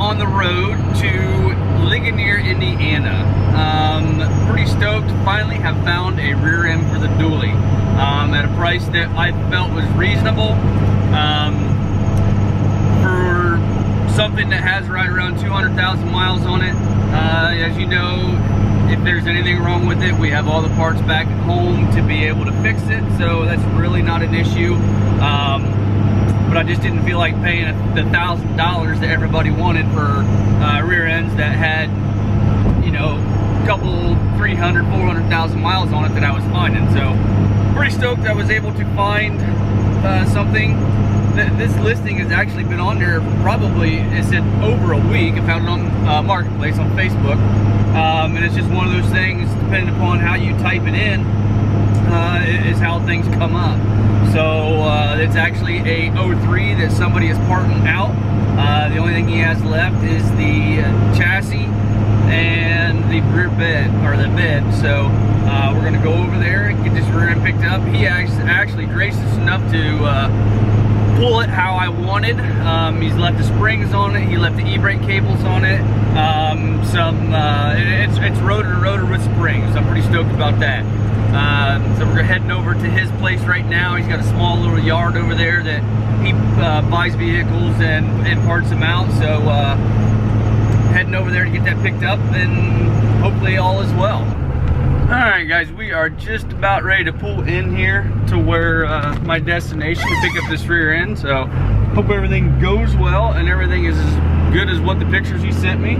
on the road to Ligonier, Indiana. Pretty stoked. Finally have found a rear end for the dually at a price that I felt was reasonable for something that has right around 200,000 miles on it. As you know, if there's anything wrong with it, we have all the parts back at home to be able to fix it, so that's really not an issue. But I just didn't feel like paying the $1,000 that everybody wanted for rear ends that had, you know, a couple 300, 400,000 miles on it that I was finding. So pretty stoked I was able to find something. This listing has actually been on there probably, it said over a week. I found it on Marketplace on Facebook. And it's just one of those things, depending upon how you type it in, is how things come up. So it's actually a 03 that somebody is parting out. The only thing he has left is the chassis and the rear bed, or the bed. So we're gonna go over there and get this rear end picked up. He actually gracious enough to pull it how I wanted. He's left the springs on it. He left the e-brake cables on it. It's rotor to rotor with springs. I'm pretty stoked about that. So we're heading over to his place right now. He's got a small little yard over there that he buys vehicles and parts them out. So heading over there to get that picked up, and hopefully all is well. Alright guys, we are just about ready to pull in here to where my destination to pick up this rear end. So hope everything goes well and everything is as good as what the pictures you sent me.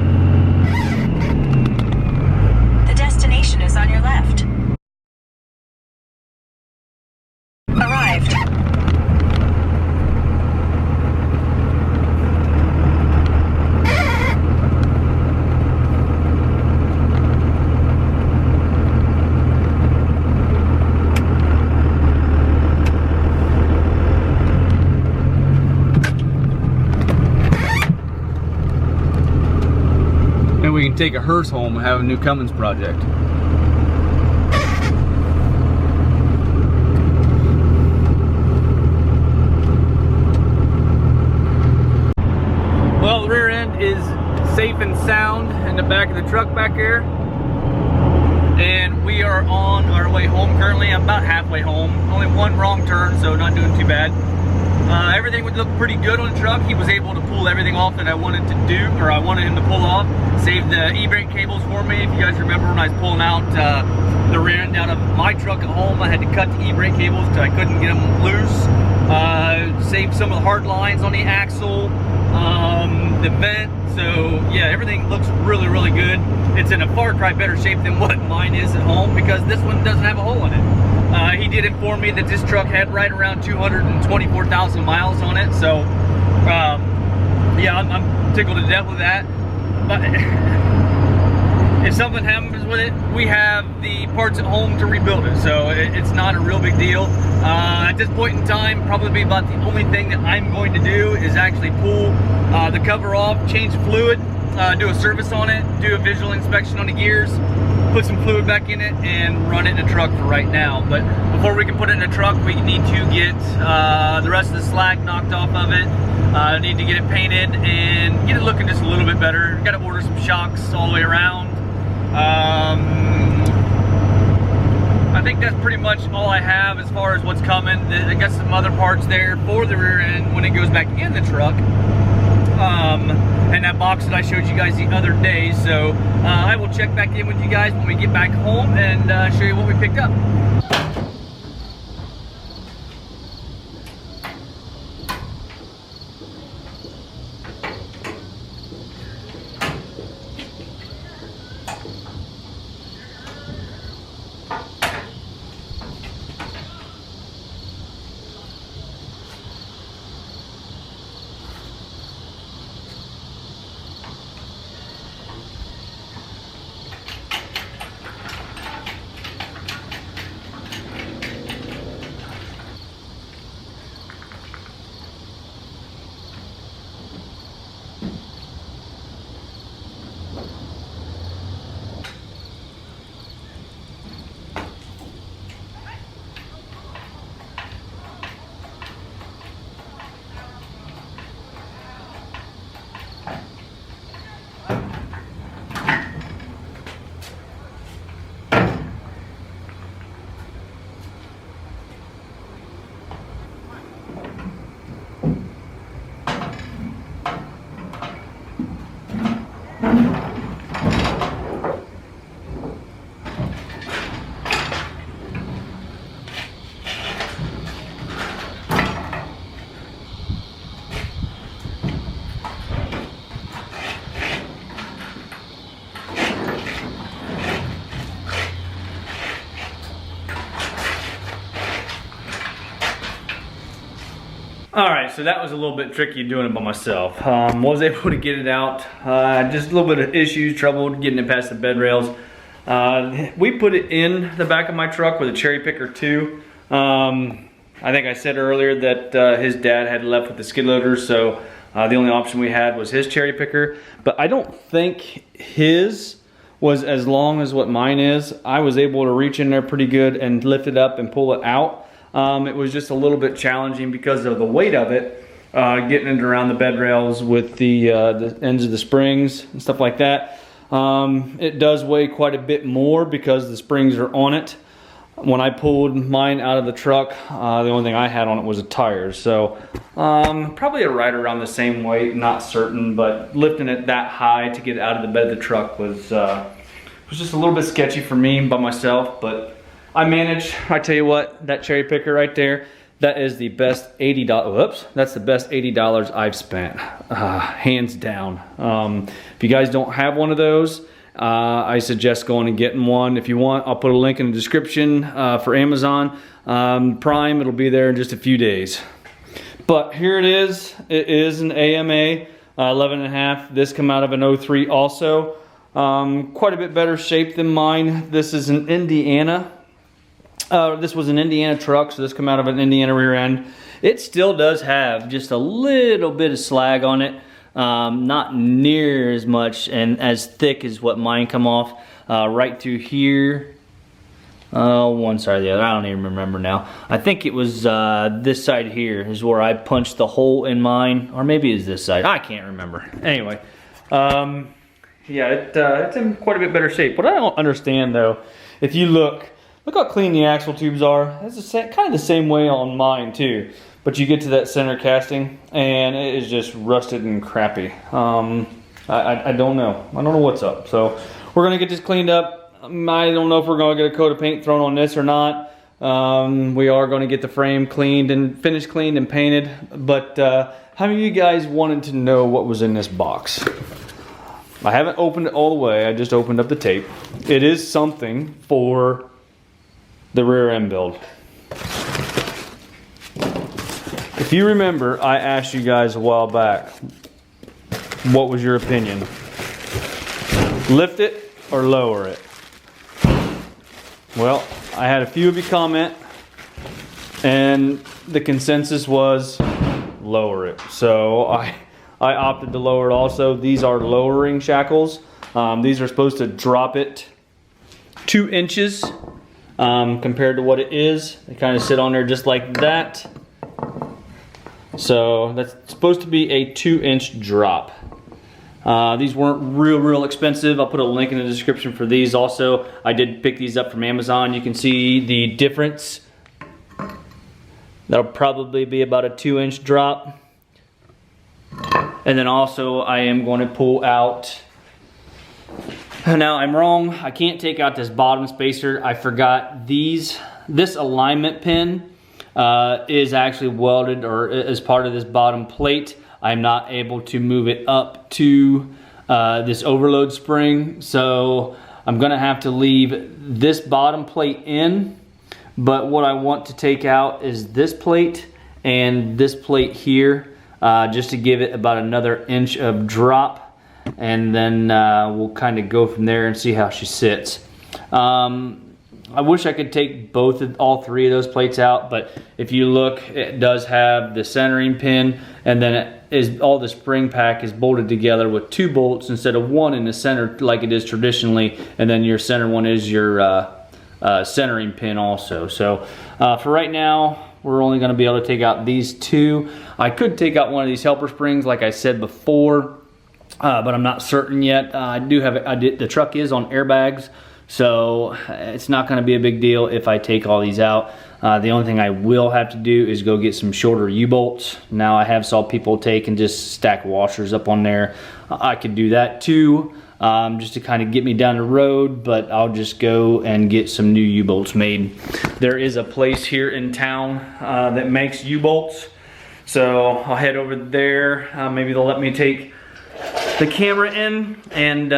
The destination is on your left. Arrived. And we can take a hearse home and have a new Cummins project. Well, the rear end is safe and sound in the back of the truck back there. And we are on our way home currently. I'm about halfway home. Only one wrong turn, so not doing too bad. Everything would look pretty good on the truck. He was able to pull everything off that I wanted to do, or I wanted him to pull off. Saved the e-brake cables for me. If you guys remember when I was pulling out the rear end out of my truck at home, I had to cut the e-brake cables because I couldn't get them loose. Saved some of the hard lines on the axle, the vent. So yeah, everything looks really, really good. It's in a far cry better shape than what mine is at home, because this one doesn't have a hole in it. He did inform me that this truck had right around 224,000 miles on it. So yeah, I'm tickled to death with that. But if something happens with it, we have the parts at home to rebuild it. So it's not a real big deal. At this point in time, probably about the only thing that I'm going to do is actually pull the cover off, change the fluid, do a service on it, do a visual inspection on the gears, put some fluid back in it, and run it in the truck for right now. But before we can put it in the truck, we need to get the rest of the slag knocked off of it. Need to get it painted and get it looking just a little bit better. Got to order some shocks all the way around. I think that's pretty much all I have as far as what's coming. I got some other parts there for the rear end when it goes back in the truck. And that box that I showed you guys the other day. So I will check back in with you guys when we get back home and show you what we picked up. All right, so that was a little bit tricky doing it by myself. Was able to get it out. Just a little bit of issues, trouble getting it past the bed rails. We put it in the back of my truck with a cherry picker too. I think I said earlier that his dad had left with the skid loader, so the only option we had was his cherry picker. But I don't think his was as long as what mine is. I was able to reach in there pretty good and lift it up and pull it out. It was just a little bit challenging because of the weight of it, getting it around the bed rails with the ends of the springs and stuff like that. It does weigh quite a bit more because the springs are on it. When I pulled mine out of the truck, the only thing I had on it was a tire. So probably right around the same weight, not certain, but lifting it that high to get it out of the bed of the truck was just a little bit sketchy for me by myself, but I managed. I tell you what, that cherry picker right there, that is the best $80, whoops, that's the best $80 I've spent, hands down. If you guys don't have one of those, I suggest going and getting one. If you want, I'll put a link in the description for Amazon Prime. It'll be there in just a few days. But here it is. It is an AMA 11.5. This come out of an 03 also. Quite a bit better shape than mine. This is an Indiana. This was an Indiana truck, so this come out of an Indiana rear end. It still does have just a little bit of slag on it. Not near as much and as thick as what mine come off. Right through here. One side or the other, I don't even remember now. I think it was this side here is where I punched the hole in mine. Or maybe it's this side, I can't remember. Anyway, yeah, it's in quite a bit better shape. What I don't understand though, if you look how clean the axle tubes are. It's kind of the same way on mine too. But you get to that center casting and it is just rusted and crappy. I don't know. I don't know what's up. So we're gonna get this cleaned up. I don't know if we're gonna get a coat of paint thrown on this or not. We are gonna get the frame cleaned and finished cleaned and painted. But how many of you guys wanted to know what was in this box? I haven't opened it all the way. I just opened up the tape. It is something for the rear end build. If you remember, I asked you guys a while back, what was your opinion? Lift it or lower it? Well, I had a few of you comment, and the consensus was lower it. So I opted to lower it also. These are lowering shackles. These are supposed to drop it 2 inches compared to what it is. They kind of sit on there just like that. So that's supposed to be a 2-inch drop. These weren't real expensive. I'll put a link in the description for these also. I did pick these up from Amazon. You can see the difference. That'll probably be about a 2-inch drop. And then also I am going to pull out, now I'm wrong, I can't take out this bottom spacer. I forgot this alignment pin is actually welded or is part of this bottom plate. I'm not able to move it up to this overload spring, so I'm gonna have to leave this bottom plate in, but what I want to take out is this plate and this plate here, just to give it about another inch of drop, and then we'll kind of go from there and see how she sits. I wish I could take all three of those plates out, but if you look, it does have the centering pin, and then all the spring pack is bolted together with 2 bolts instead of 1 in the center like it is traditionally, and then your center one is your centering pin also. So for right now, we're only going to be able to take out these 2. I could take out one of these helper springs like I said before, but I'm not certain yet. The truck is on airbags, so it's not going to be a big deal if I take all these out. The only thing I will have to do is go get some shorter U-bolts. Now I have saw people take and just stack washers up on there. I could do that too, just to kind of get me down the road, but I'll just go and get some new U-bolts made. There is a place here in town that makes U-bolts, so I'll head over there. Maybe they'll let me take the camera in and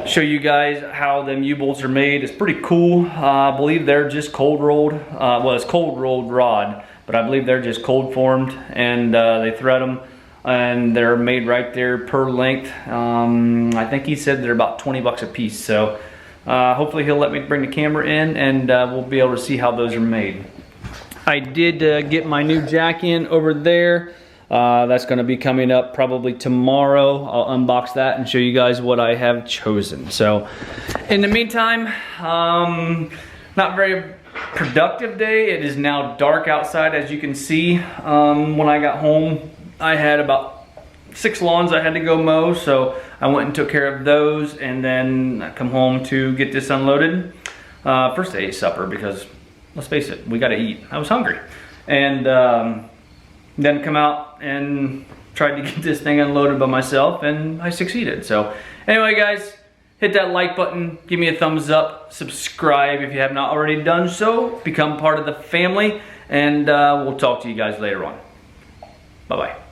show you guys how them U-bolts are made. It's pretty cool. I believe they're just cold rolled. Well, it's cold rolled rod, but but I believe they're just cold formed, and they thread them, and they're made right there per length. I think he said they're about 20 bucks a piece, so hopefully he'll let me bring the camera in, and we'll be able to see how those are made. I did get my new jack in over there. That's going to be coming up probably tomorrow. I'll unbox that and show you guys what I have chosen. So in the meantime, not very productive day. It is now dark outside, as you can see. When I got home, I had about 6 lawns I had to go mow, so I went and took care of those, and then I come home to get this unloaded. First I ate supper because, let's face it, we gotta eat. I was hungry. And then come out and tried to get this thing unloaded by myself, and I succeeded. So anyway, guys, hit that like button, give me a thumbs up, subscribe if you have not already done so, become part of the family, and we'll talk to you guys later on. Bye-bye.